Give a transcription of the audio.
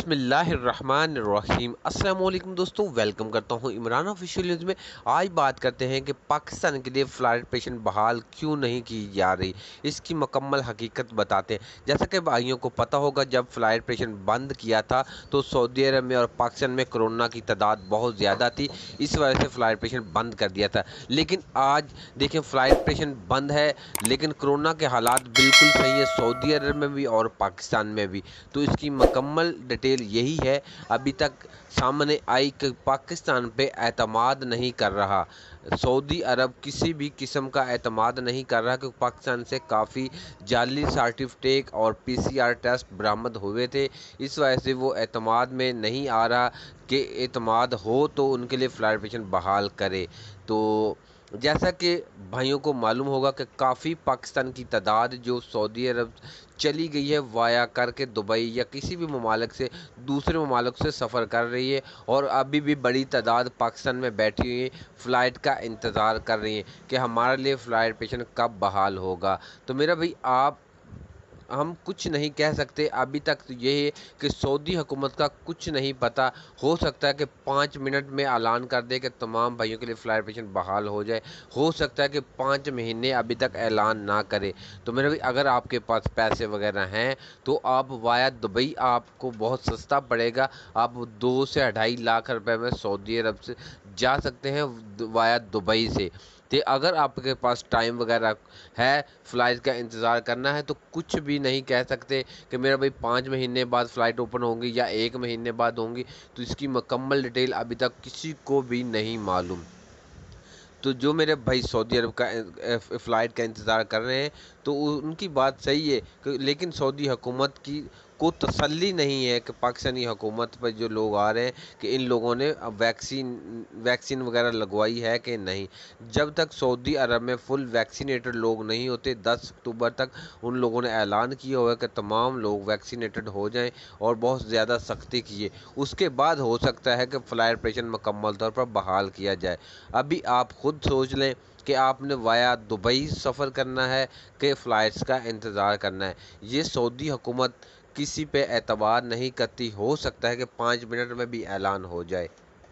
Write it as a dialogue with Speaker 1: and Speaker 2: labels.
Speaker 1: بسم اللہ الرحمن الرحیم۔ السلام علیکم دوستو، ویلکم کرتا ہوں عمران آفیشیل نیوز میں۔ آج بات کرتے ہیں کہ پاکستان کے لیے فلائٹ آپریشن بحال کیوں نہیں کی جا رہی، اس کی مکمل حقیقت بتاتے ہیں۔ جیسا کہ بھائیوں کو پتہ ہوگا، جب فلائٹ آپریشن بند کیا تھا تو سعودی عرب میں اور پاکستان میں کرونا کی تعداد بہت زیادہ تھی، اس وجہ سے فلائٹ آپریشن بند کر دیا تھا۔ لیکن آج دیکھیں فلائٹ آپریشن بند ہے، لیکن کرونا کے حالات بالکل صحیح ہے سعودی عرب میں بھی اور پاکستان میں بھی۔ تو اس کی مکمل ڈیٹیل یہی ہے۔ ابھی تک سامنے آئی کہ پاکستان پہ اعتماد نہیں کر رہا، سعودی عرب کسی بھی قسم کا اعتماد نہیں کر رہا، کہ پاکستان سے کافی جعلی سرٹیفکیٹ اور PCR ٹیسٹ برآمد ہوئے تھے، اس وجہ سے وہ اعتماد میں نہیں آ رہا کہ اعتماد ہو تو ان کے لیے فلائٹ آپریشن بحال کرے۔ تو جیسا کہ بھائیوں کو معلوم ہوگا کہ کافی پاکستان کی تعداد جو سعودی عرب چلی گئی ہے وایا کر کے دبئی یا کسی بھی ممالک سے، دوسرے ممالک سے سفر کر رہی ہے، اور ابھی بھی بڑی تعداد پاکستان میں بیٹھی ہوئی فلائٹ کا انتظار کر رہی ہیں کہ ہمارے لیے فلائٹ آپریشن کب بحال ہوگا۔ تو میرا بھائی ہم کچھ نہیں کہہ سکتے، ابھی تک یہ ہے کہ سعودی حکومت کا کچھ نہیں پتہ۔ ہو سکتا ہے کہ 5 منٹ میں اعلان کر دے کہ تمام بھائیوں کے لیے فلائٹ آپریشن بحال ہو جائے، ہو سکتا ہے کہ 5 مہینے ابھی تک اعلان نہ کرے۔ تو میرے بھائی اگر آپ کے پاس پیسے وغیرہ ہیں تو آپ وایا دبئی آپ کو بہت سستا پڑے گا، آپ 2 سے 2.5 لاکھ روپے میں سعودی عرب سے جا سکتے ہیں وایا دبئی سے۔ تو اگر آپ کے پاس ٹائم وغیرہ ہے، فلائٹ کا انتظار کرنا ہے، تو کچھ بھی نہیں کہہ سکتے کہ میرا بھائی 5 مہینے بعد فلائٹ اوپن ہوں گی یا 1 مہینے بعد ہوں گی۔ تو اس کی مکمل ڈیٹیل ابھی تک کسی کو بھی نہیں معلوم۔ تو جو میرے بھائی سعودی عرب کا فلائٹ کا انتظار کر رہے ہیں تو ان کی بات صحیح ہے، لیکن سعودی حکومت کی کو تسلی نہیں ہے کہ پاکستانی حکومت پر جو لوگ آ رہے ہیں کہ ان لوگوں نے ویکسین وغیرہ لگوائی ہے کہ نہیں۔ جب تک سعودی عرب میں فل ویکسینیٹڈ لوگ نہیں ہوتے، 10 اکتوبر تک ان لوگوں نے اعلان کیا ہوا ہے کہ تمام لوگ ویکسینیٹڈ ہو جائیں اور بہت زیادہ سختی کیے، اس کے بعد ہو سکتا ہے کہ فلائٹ آپریشن مکمل طور پر بحال کیا جائے۔ ابھی آپ خود سوچ لیں کہ آپ نے وایا دبئی سفر کرنا ہے کہ فلائٹس کا انتظار کرنا ہے۔ یہ سعودی حکومت کسی پہ اعتبار نہیں کرتی، ہو سکتا ہے کہ 5 منٹ میں بھی اعلان ہو جائے۔